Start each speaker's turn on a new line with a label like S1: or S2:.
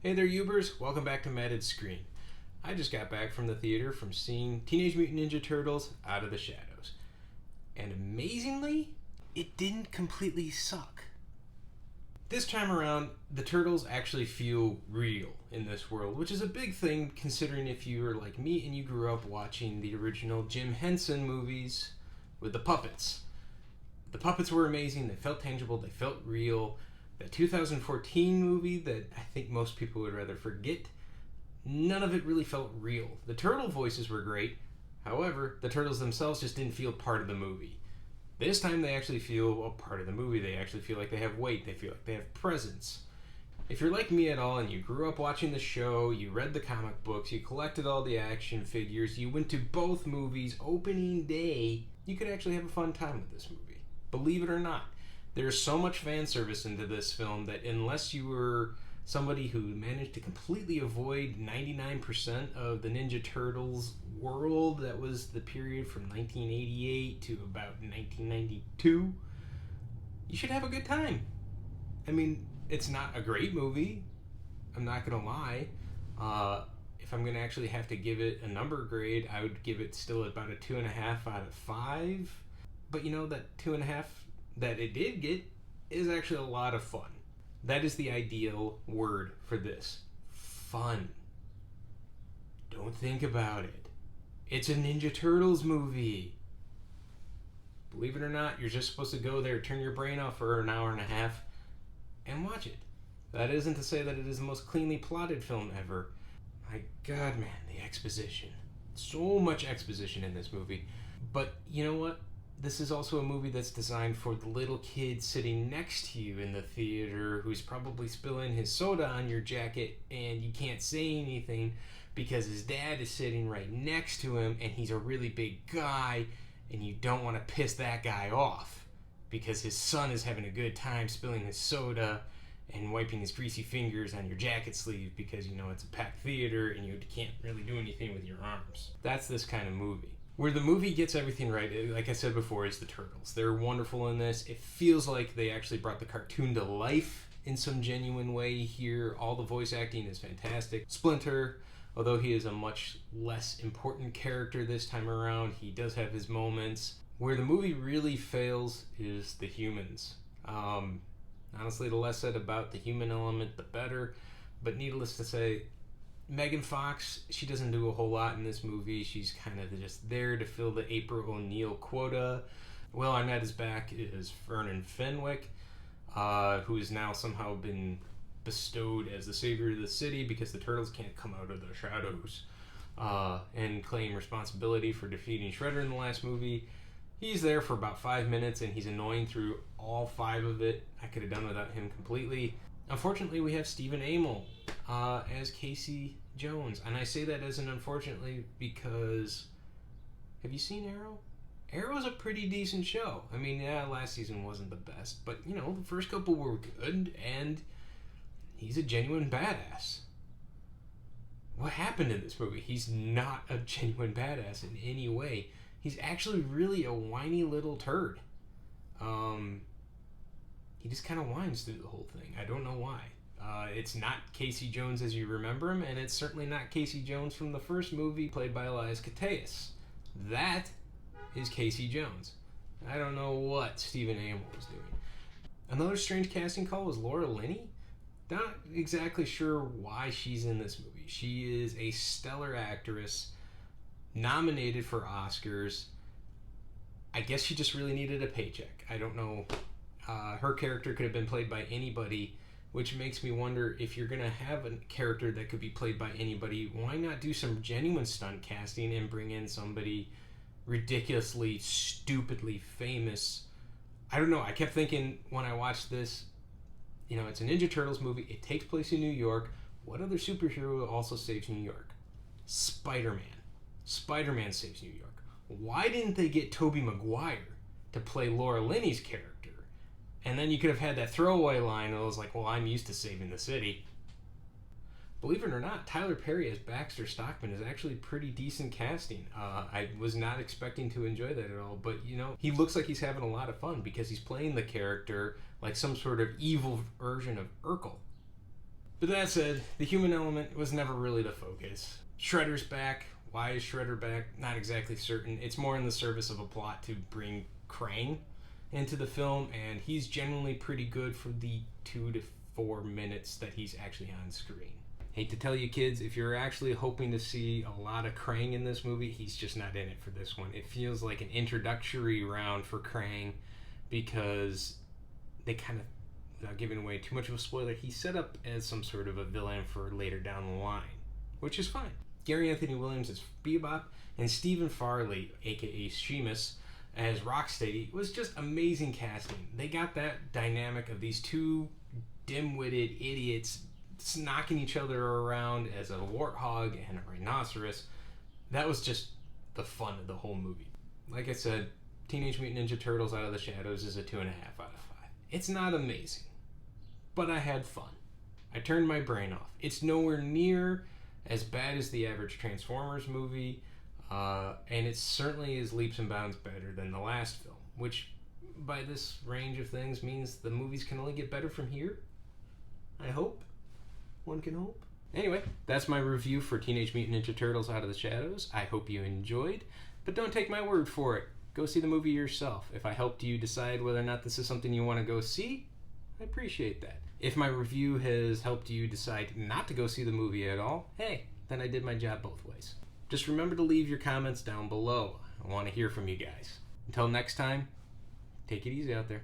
S1: Hey there, Ubers. Welcome back to Matted Screen. I just got back from the theater from seeing Teenage Mutant Ninja Turtles Out of the Shadows. And amazingly, it didn't completely suck. This time around, the Turtles actually feel real in this world, which is a big thing considering if you are like me and you grew up watching the original Jim Henson movies with the puppets. The puppets were amazing, they felt tangible, they felt real. That 2014 movie that I think most people would rather forget, none of it really felt real. The turtle voices were great, however, the turtles themselves just didn't feel part of the movie. This time they actually feel a part of the movie. They actually feel like they have weight, they feel like they have presence. If you're like me at all and you grew up watching the show, you read the comic books, you collected all the action figures, you went to both movies opening day, you could actually have a fun time with this movie. Believe it or not. There's so much fan service into this film that unless you were somebody who managed to completely avoid 99% of the Ninja Turtles world, that was the period from 1988 to about 1992, you should have a good time. I mean, it's not a great movie, I'm not gonna lie. If I'm gonna actually have to give it a number grade, I would give it still about a 2.5 out of 5. But you know, that 2.5 that it did get is actually a lot of fun. That is the ideal word for this. Fun. Don't think about it. It's a Ninja Turtles movie. Believe it or not, you're just supposed to go there, turn your brain off for an hour and a half, and watch it. That isn't to say that it is the most cleanly plotted film ever. My God, man, the exposition. So much exposition in this movie. But you know what? This is also a movie that's designed for the little kid sitting next to you in the theater who's probably spilling his soda on your jacket and you can't say anything because his dad is sitting right next to him and he's a really big guy and you don't want to piss that guy off because his son is having a good time spilling his soda and wiping his greasy fingers on your jacket sleeve because, you know, it's a packed theater and you can't really do anything with your arms. That's this kind of movie. Where the movie gets everything right, like I said before, is the Turtles. They're wonderful in this. It feels like they actually brought the cartoon to life in some genuine way here. All the voice acting is fantastic. Splinter, although he is a much less important character this time around, he does have his moments. Where the movie really fails is the humans. Honestly, the less said about the human element, the better. But needless to say, Megan Fox, she doesn't do a whole lot in this movie. She's kind of just there to fill the April O'Neil quota. Will Arnett is back as Vernon Fenwick, who has now somehow been bestowed as the savior of the city because the Turtles can't come out of the shadows and claim responsibility for defeating Shredder in the last movie. He's there for about 5 minutes and he's annoying through all 5 of it. I could have done without him completely. Unfortunately, we have Stephen Amell as Casey Jones. And I say that as an unfortunately because, have you seen Arrow? Arrow's a pretty decent show. I mean, yeah, last season wasn't the best, but, you know, the first couple were good, and he's a genuine badass. What happened in this movie? He's not a genuine badass in any way. He's actually really a whiny little turd. He just kind of whines through the whole thing. I don't know why. It's not Casey Jones as you remember him, and it's certainly not Casey Jones from the first movie played by Elias Koteas. That is Casey Jones. I don't know what Stephen Amell was doing. Another strange casting call was Laura Linney. Not exactly sure why she's in this movie. She is a stellar actress, nominated for Oscars. I guess she just really needed a paycheck. I don't know. Her character could have been played by anybody, which makes me wonder if you're going to have a character that could be played by anybody, why not do some genuine stunt casting and bring in somebody ridiculously, stupidly famous? I don't know. I kept thinking when I watched this, you know, it's a Ninja Turtles movie. It takes place in New York. What other superhero also saves New York? Spider-Man. Spider-Man saves New York. Why didn't they get Tobey Maguire to play Laura Linney's character? And then you could have had that throwaway line that was like, well, I'm used to saving the city. Believe it or not, Tyler Perry as Baxter Stockman is actually pretty decent casting. I was not expecting to enjoy that at all, but, you know, he looks like he's having a lot of fun because he's playing the character like some sort of evil version of Urkel. But that said, the human element was never really the focus. Shredder's back. Why is Shredder back? Not exactly certain. It's more in the service of a plot to bring Krang into the film, and he's generally pretty good for the 2 to 4 minutes that he's actually on screen. Hate to tell you kids, if you're actually hoping to see a lot of Krang in this movie, he's just not in it for this one. It feels like an introductory round for Krang because they kind of, without giving away too much of a spoiler, he's set up as some sort of a villain for later down the line, which is fine. Gary Anthony Williams as Bebop, and Stephen Farley, aka Sheamus, as Rocksteady, was just amazing casting. They got that dynamic of these two dim-witted idiots knocking each other around as a warthog and a rhinoceros. That was just the fun of the whole movie. Like I said, Teenage Mutant Ninja Turtles Out of the Shadows is a 2.5 out of 5. It's not amazing, but I had fun. I turned my brain off. It's nowhere near as bad as the average Transformers movie, and it certainly is leaps and bounds better than the last film, which by this range of things means the movies can only get better from here. I hope. One can hope. Anyway, that's my review for Teenage Mutant Ninja Turtles Out of the Shadows. I hope you enjoyed, but don't take my word for it. Go see the movie yourself. If I helped you decide whether or not this is something you want to go see, I appreciate that. If my review has helped you decide not to go see the movie at all, hey, then I did my job both ways. Just remember to leave your comments down below. I want to hear from you guys. Until next time, take it easy out there.